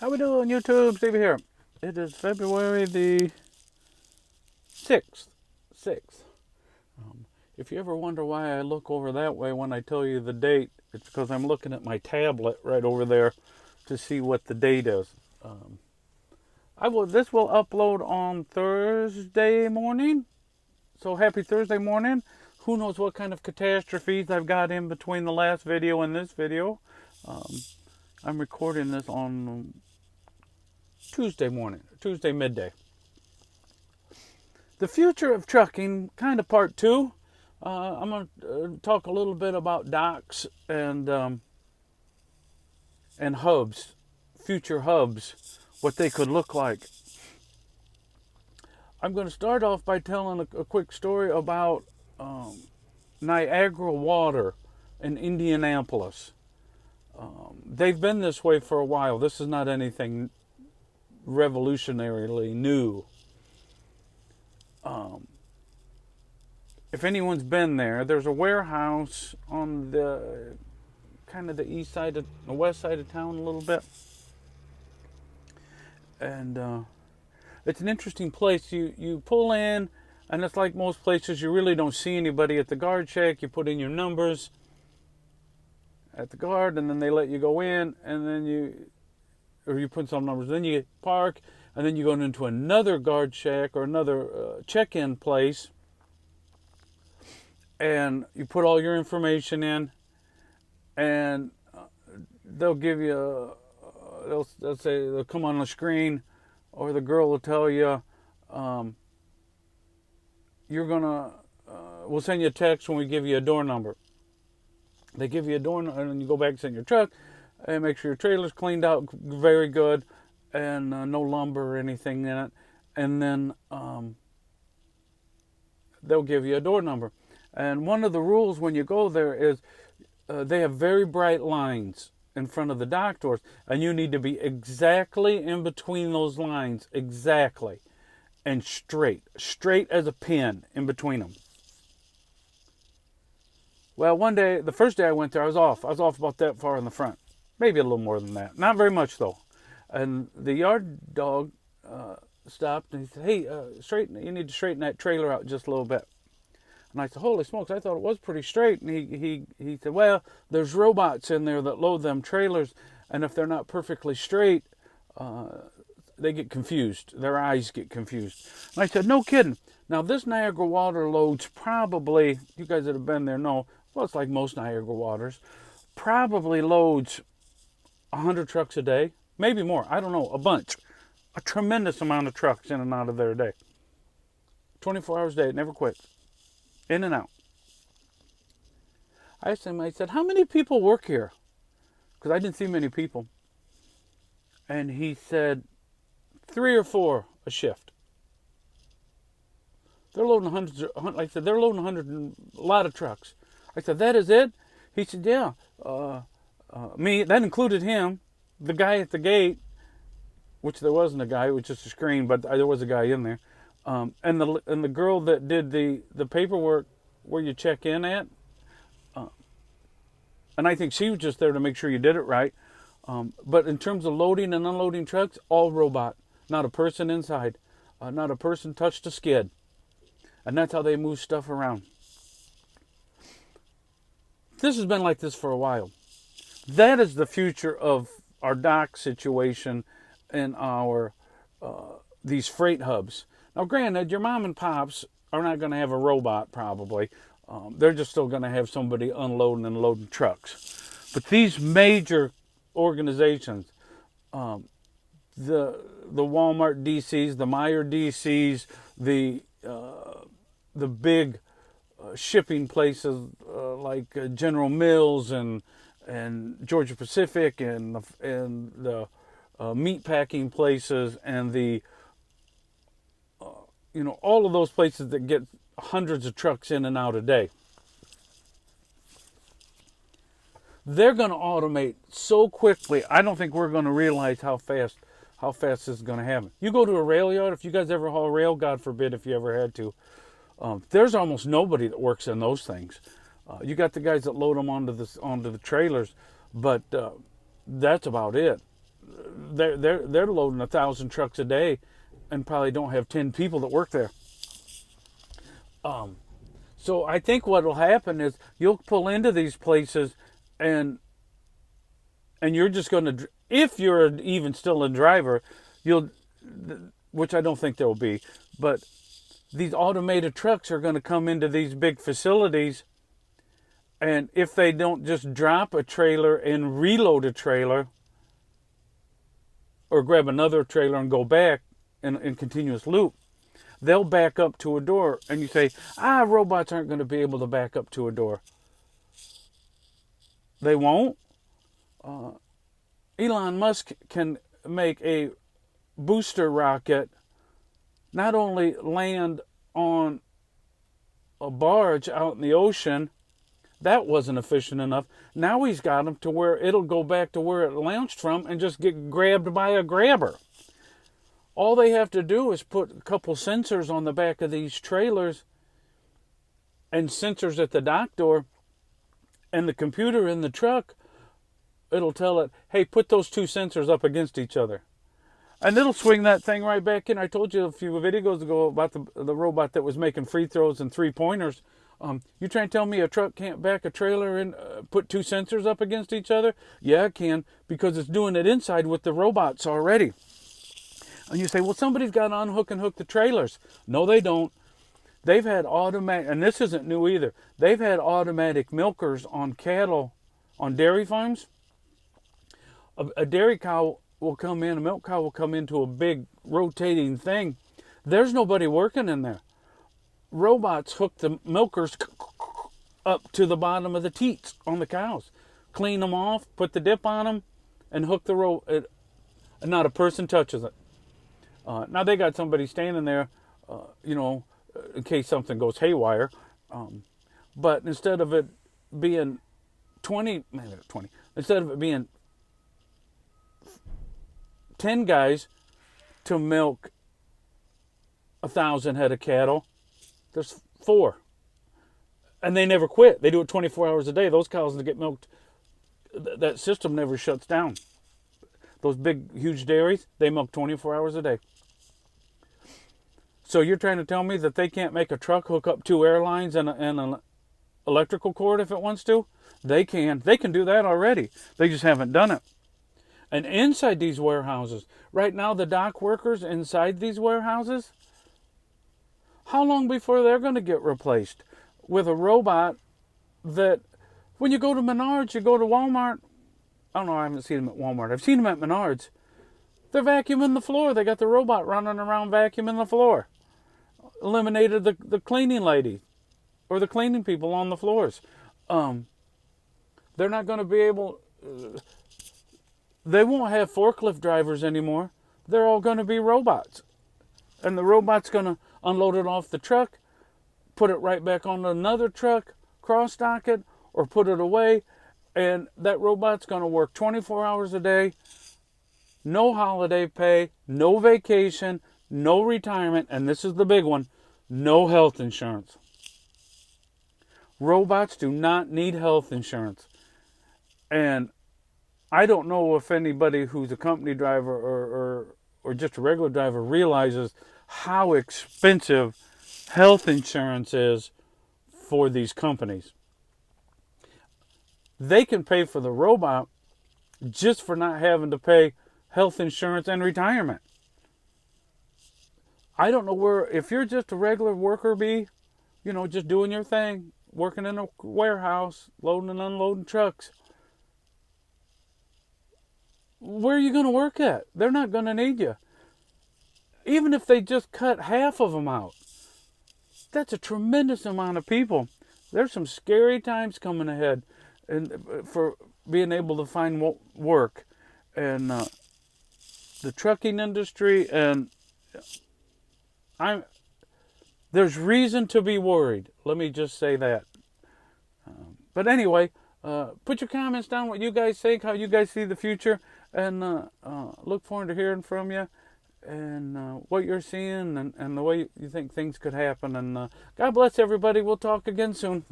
How we doing, YouTube? Steve here. It is February the 6th. 6th. If you ever wonder why I look over that way when I tell you the date, it's because I'm looking at my tablet right over there to see what the date is. This will upload on Thursday morning. So happy Thursday morning. Who knows what kind of catastrophes I've got in between the last video and this video. I'm recording this on Tuesday morning, Tuesday midday. The future of trucking, kind of part two. I'm going to talk a little bit about docks and hubs, future hubs, what they could look like. I'm going to start off by telling a quick story about Niagara Water in Indianapolis. They've been this way for a while. This is not anything revolutionarily new. If anyone's been there, there's a warehouse on the kind of the east side of the west side of town a little bit, and it's an interesting place. You pull in, and it's like most places, you really don't see anybody at the guard check. You put in your numbers at the guard, and then they let you go in, and then you put some numbers, then you park, and then you go into another guard check or another check-in place, and you put all your information in, and they'll give you, they'll say, they'll come on the screen, or the girl will tell you, we'll send you a text when we give you a door number. They give you a door number, and then you go back and sit in your truck, and make sure your trailer's cleaned out very good, and no lumber or anything in it, and then they'll give you a door number. And one of the rules when you go there is they have very bright lines in front of the dock doors, and you need to be exactly in between those lines, exactly, and straight as a pin in between them. Well, one day, the first day I went there, I was off about that far in the front, maybe a little more than that, not very much though. And the yard dog stopped and he said, "Hey, you need to straighten that trailer out just a little bit." And I said, "Holy smokes, I thought it was pretty straight." And he said, "Well, there's robots in there that load them trailers, and if they're not perfectly straight, they get confused. Their eyes get confused." And I said, "No kidding." Now, this Niagara Water loads probably, you guys that have been there know, well, it's like most Niagara Waters, probably loads 100 trucks a day, maybe more, I don't know, a bunch. A tremendous amount of trucks in and out of there a day. 24 hours a day, it never quits. In and out. I asked him, I said, "How many people work here?" Because I didn't see many people. And he said, 3 or 4 a shift. They're loading hundreds, like I said, they're loading 100, a lot of trucks. I said, "That is it?" He said, "Yeah. Me, that included him, the guy at the gate," which there wasn't a guy, it was just a screen, but there was a guy in there. And the girl that did the paperwork where you check in at, and I think she was just there to make sure you did it right. But in terms of loading and unloading trucks, all robot, not a person inside, not a person touched a skid, and that's how they move stuff around. This has been like this for a while. That is the future of our dock situation and our these freight hubs. Now, granted, your mom and pops are not going to have a robot probably. They're just still going to have somebody unloading and loading trucks. But these major organizations, the Walmart DCs, the Meijer DCs, the big shipping places like General Mills and Georgia Pacific and the meat packing places and the all of those places that get hundreds of trucks in and out a day. They're going to automate so quickly. I don't think we're going to realize how fast this is going to happen. You go to a rail yard, if you guys ever haul rail, God forbid if you ever had to, there's almost nobody that works in those things. You got the guys that load them onto the trailers, but that's about it. they're loading 1,000 trucks a day, and probably don't have 10 people that work there. So I think what will happen is you'll pull into these places, and you're just going to, if you're even still a driver, you'll, which I don't think there will be, but these automated trucks are going to come into these big facilities, and if they don't just drop a trailer and reload a trailer, or grab another trailer and go back in continuous loop, they'll back up to a door, and you say, robots aren't going to be able to back up to a door. They won't. Elon Musk can make a booster rocket not only land on a barge out in the ocean. That wasn't efficient enough. Now he's got them to where it'll go back to where it launched from and just get grabbed by a grabber. All they have to do is put a couple sensors on the back of these trailers and sensors at the dock door, and the computer in the truck, it'll tell it, hey, put those two sensors up against each other. And it'll swing that thing right back in. I told you a few videos ago about the robot that was making free throws and three-pointers. You trying to tell me a truck can't back a trailer and put two sensors up against each other? Yeah, it can, because it's doing it inside with the robots already. And you say, well, somebody's got to unhook and hook the trailers. No, they don't. They've had automatic, and this isn't new either, they've had automatic milkers on cattle, on dairy farms. A dairy cow will come in, a milk cow will come into a big rotating thing. There's nobody working in there. Robots hook the milkers up to the bottom of the teats on the cows, clean them off, put the dip on them, and hook the rope. Not a person touches it. Now they got somebody standing there, in case something goes haywire. But instead of it being 20, instead of it being 10 guys to milk 1,000 head of cattle, there's 4. And they never quit. They do it 24 hours a day. Those cows that get milked, that system never shuts down. Those big, huge dairies, they milk 24 hours a day. So you're trying to tell me that they can't make a truck hook up 2 airlines and an electrical cord if it wants to? They can. They can do that already. They just haven't done it. And inside these warehouses, right now the dock workers inside these warehouses, how long before they're going to get replaced with a robot that, when you go to Menards, you go to Walmart, I don't know, I haven't seen them at Walmart. I've seen them at Menards. They're vacuuming the floor. They got the robot running around vacuuming the floor. Eliminated the cleaning lady or the cleaning people on the floors. They're not going to be able... they won't have forklift drivers anymore. They're all going to be robots. And the robot's going to unload it off the truck, put it right back on another truck, cross-dock it, or put it away. And that robot's going to work 24 hours a day, no holiday pay, no vacation, no retirement, and this is the big one, no health insurance. Robots do not need health insurance. And I don't know if anybody who's a company driver or just a regular driver realizes how expensive health insurance is for these companies. They can pay for the robot just for not having to pay health insurance and retirement. I don't know where, if you're just a regular worker bee, just doing your thing, working in a warehouse, loading and unloading trucks, where are you going to work at? They're not going to need you. Even if they just cut half of them out, that's a tremendous amount of people. There's some scary times coming ahead, and for being able to find work, and the trucking industry, and there's reason to be worried. Let me just say that. But anyway, put your comments down, what you guys think, how you guys see the future, and look forward to hearing from you, and what you're seeing, and the way you think things could happen. And God bless everybody. We'll talk again soon.